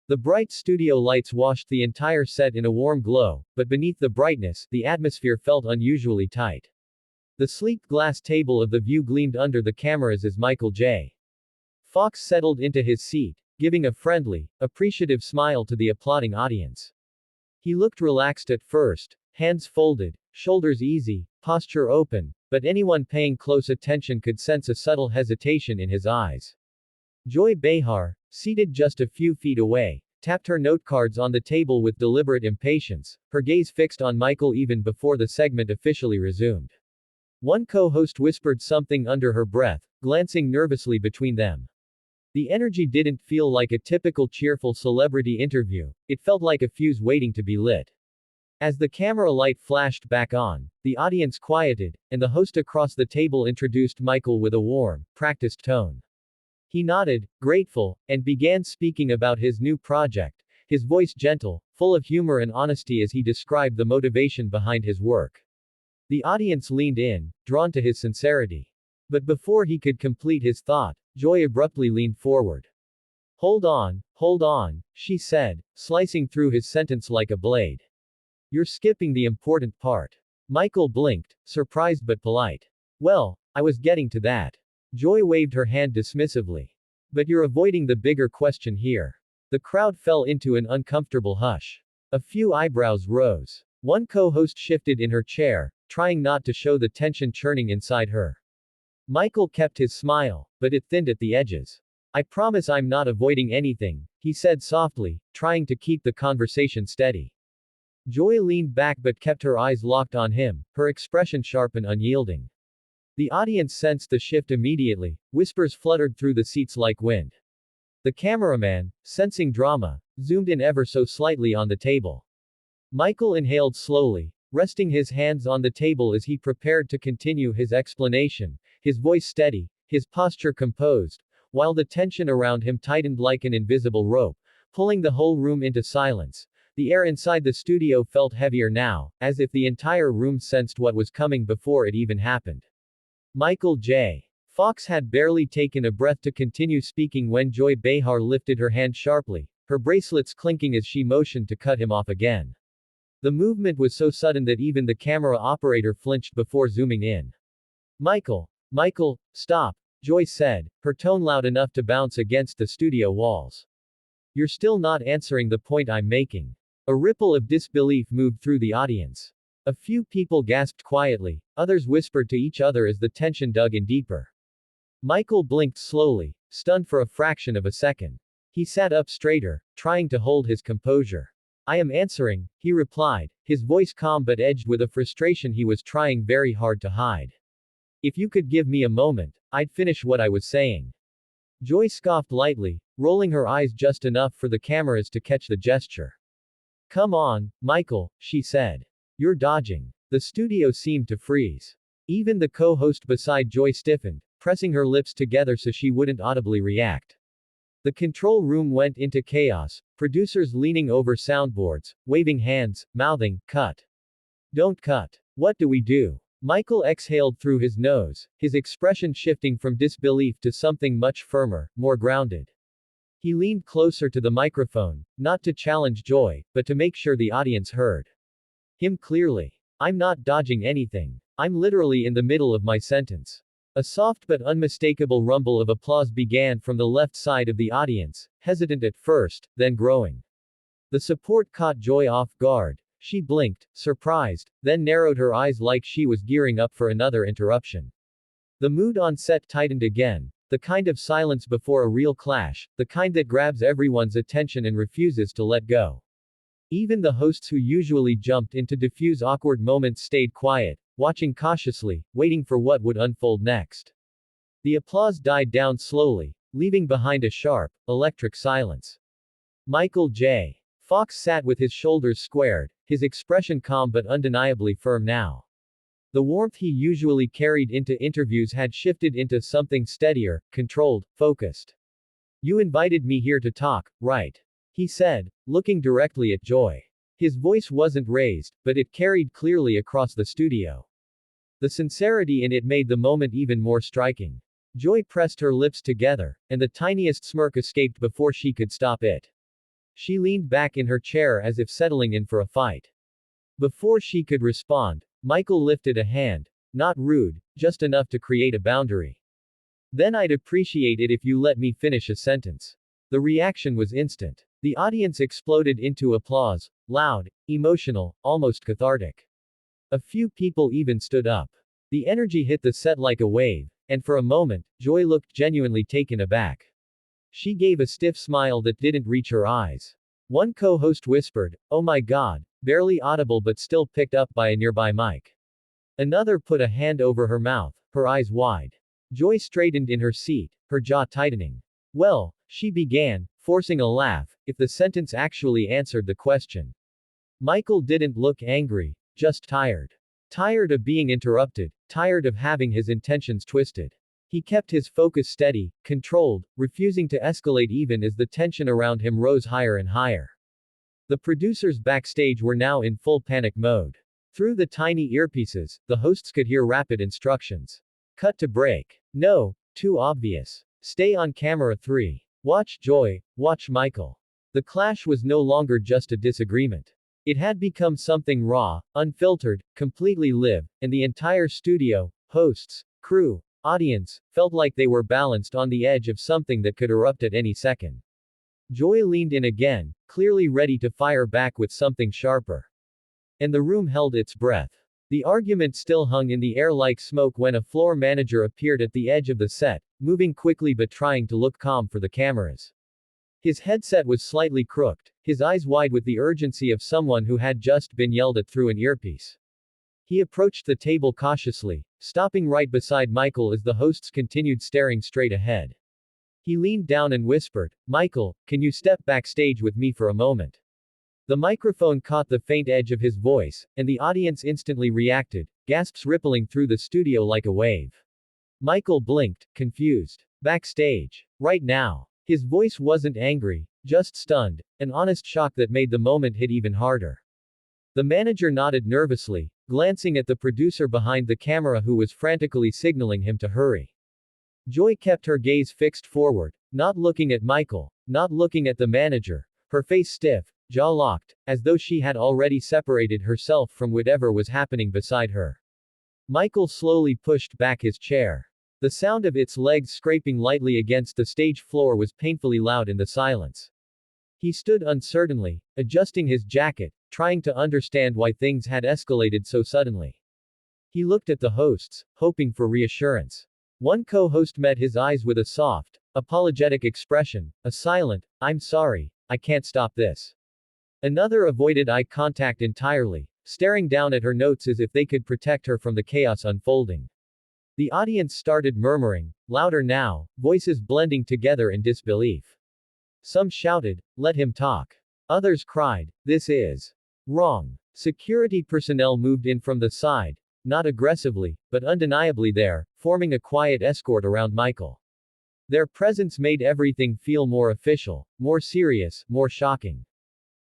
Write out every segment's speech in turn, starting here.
The bright studio lights washed the entire set in a warm glow, but beneath the brightness, the atmosphere felt unusually tight. The sleek glass table of the view gleamed under the cameras as Michael J. Fox settled into his seat, giving a friendly, appreciative smile to the applauding audience. He looked relaxed at first, hands folded, shoulders easy, posture open, but anyone paying close attention could sense a subtle hesitation in his eyes. Joy Behar, seated just a few feet away, tapped her note cards on the table with deliberate impatience, her gaze fixed on Michael even before the segment officially resumed. One co-host whispered something under her breath, glancing nervously between them. The energy didn't feel like a typical cheerful celebrity interview, it felt like a fuse waiting to be lit. As the camera light flashed back on, the audience quieted, and the host across the table introduced Michael with a warm, practiced tone. He nodded, grateful, and began speaking about his new project, his voice gentle, full of humor and honesty as he described the motivation behind his work. The audience leaned in, drawn to his sincerity. But before he could complete his thought, Joy abruptly leaned forward. Hold on, she said, slicing through his sentence like a blade. You're skipping the important part. Michael blinked, surprised but polite. Well, I was getting to that. Joy waved her hand dismissively. But you're avoiding the bigger question here. The crowd fell into an uncomfortable hush. A few eyebrows rose. One co-host shifted in her chair, trying not to show the tension churning inside her. Michael kept his smile, but it thinned at the edges. I promise I'm not avoiding anything, he said softly, trying to keep the conversation steady. Joy leaned back but kept her eyes locked on him, her expression sharp and unyielding. The audience sensed the shift immediately, whispers fluttered through the seats like wind. The cameraman, sensing drama, zoomed in ever so slightly on the table. Michael inhaled slowly, resting his hands on the table as he prepared to continue his explanation, his voice steady, his posture composed, while the tension around him tightened like an invisible rope, pulling the whole room into silence. The air inside the studio felt heavier now, as if the entire room sensed what was coming before it even happened. Michael J. Fox had barely taken a breath to continue speaking when Joy Behar lifted her hand sharply, her bracelets clinking as she motioned to cut him off again. The movement was so sudden that even the camera operator flinched before zooming in. Michael, stop, Joy said, her tone loud enough to bounce against the studio walls. You're still not answering the point I'm making. A ripple of disbelief moved through the audience. A few people gasped quietly, others whispered to each other as the tension dug in deeper. Michael blinked slowly, stunned for a fraction of a second. He sat up straighter, trying to hold his composure. I am answering, he replied, his voice calm but edged with a frustration he was trying very hard to hide. If you could give me a moment, I'd finish what I was saying. Joy scoffed lightly, rolling her eyes just enough for the cameras to catch the gesture. Come on, Michael, she said. You're dodging. The studio seemed to freeze. Even the co-host beside Joy stiffened, pressing her lips together so she wouldn't audibly react. The control room went into chaos, producers leaning over soundboards, waving hands, mouthing, cut. Don't cut. What do we do? Michael exhaled through his nose, his expression shifting from disbelief to something much firmer, more grounded. He leaned closer to the microphone, not to challenge Joy, but to make sure the audience heard him clearly. I'm not dodging anything. I'm literally in the middle of my sentence. A soft but unmistakable rumble of applause began from the left side of the audience, hesitant at first, then growing. The support caught Joy off guard. She blinked, surprised, then narrowed her eyes like she was gearing up for another interruption. The mood on set tightened again, the kind of silence before a real clash, the kind that grabs everyone's attention and refuses to let go. Even the hosts who usually jumped in to diffuse awkward moments stayed quiet, watching cautiously, waiting for what would unfold next. The applause died down slowly, leaving behind a sharp, electric silence. Michael J. Fox sat with his shoulders squared, his expression calm but undeniably firm now. The warmth he usually carried into interviews had shifted into something steadier, controlled, focused. You invited me here to talk, right? He said, looking directly at Joy. His voice wasn't raised, but it carried clearly across the studio. The sincerity in it made the moment even more striking. Joy pressed her lips together, and the tiniest smirk escaped before she could stop it. She leaned back in her chair as if settling in for a fight. Before she could respond, Michael lifted a hand. Not rude, just enough to create a boundary. Then I'd appreciate it if you let me finish a sentence. The reaction was instant. The audience exploded into applause, loud, emotional, almost cathartic. A few people even stood up. The energy hit the set like a wave, and for a moment, Joy looked genuinely taken aback. She gave a stiff smile that didn't reach her eyes. One co-host whispered, "Oh my God," barely audible but still picked up by a nearby mic. Another put a hand over her mouth, her eyes wide. Joy straightened in her seat, her jaw tightening. Well, she began, forcing a laugh, if the sentence actually answered the question. Michael didn't look angry, just tired. Tired of being interrupted, tired of having his intentions twisted. He kept his focus steady, controlled, refusing to escalate even as the tension around him rose higher and higher. The producers backstage were now in full panic mode. Through the tiny earpieces, the hosts could hear rapid instructions. Cut to break. No, too obvious. Stay on camera 3. Watch Joy, watch Michael. The clash was no longer just a disagreement. It had become something raw, unfiltered, completely live, and the entire studio, hosts, crew, audience, felt like they were balanced on the edge of something that could erupt at any second. Joy leaned in again, clearly ready to fire back with something sharper. And the room held its breath. The argument still hung in the air like smoke when a floor manager appeared at the edge of the set, moving quickly but trying to look calm for the cameras. His headset was slightly crooked, his eyes wide with the urgency of someone who had just been yelled at through an earpiece. He approached the table cautiously, stopping right beside Michael as the hosts continued staring straight ahead. He leaned down and whispered, "Michael, can you step backstage with me for a moment?" The microphone caught the faint edge of his voice, and the audience instantly reacted, gasps rippling through the studio like a wave. Michael blinked, confused. Backstage. Right now. His voice wasn't angry, just stunned, an honest shock that made the moment hit even harder. The manager nodded nervously, glancing at the producer behind the camera who was frantically signaling him to hurry. Joy kept her gaze fixed forward, not looking at Michael, not looking at the manager, her face stiff, jaw locked, as though she had already separated herself from whatever was happening beside her. Michael slowly pushed back his chair. The sound of its legs scraping lightly against the stage floor was painfully loud in the silence. He stood uncertainly, adjusting his jacket, trying to understand why things had escalated so suddenly. He looked at the hosts, hoping for reassurance. One co-host met his eyes with a soft, apologetic expression, a silent, "I'm sorry, I can't stop this." Another avoided eye contact entirely, staring down at her notes as if they could protect her from the chaos unfolding. The audience started murmuring, louder now, voices blending together in disbelief. Some shouted, "Let him talk." Others cried, "This is wrong." Security personnel moved in from the side, not aggressively, but undeniably there, forming a quiet escort around Michael. Their presence made everything feel more official, more serious, more shocking.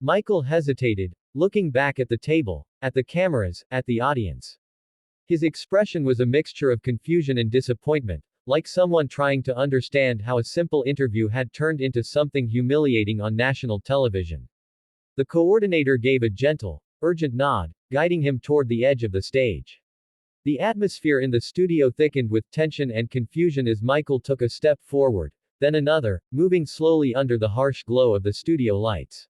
Michael hesitated, looking back at the table, at the cameras, at the audience. His expression was a mixture of confusion and disappointment, like someone trying to understand how a simple interview had turned into something humiliating on national television. The coordinator gave a gentle, urgent nod, guiding him toward the edge of the stage. The atmosphere in the studio thickened with tension and confusion as Michael took a step forward, then another, moving slowly under the harsh glow of the studio lights.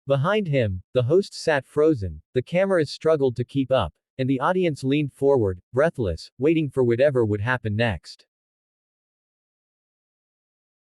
Behind him, the hosts sat frozen, the cameras struggled to keep up, and the audience leaned forward, breathless, waiting for whatever would happen next.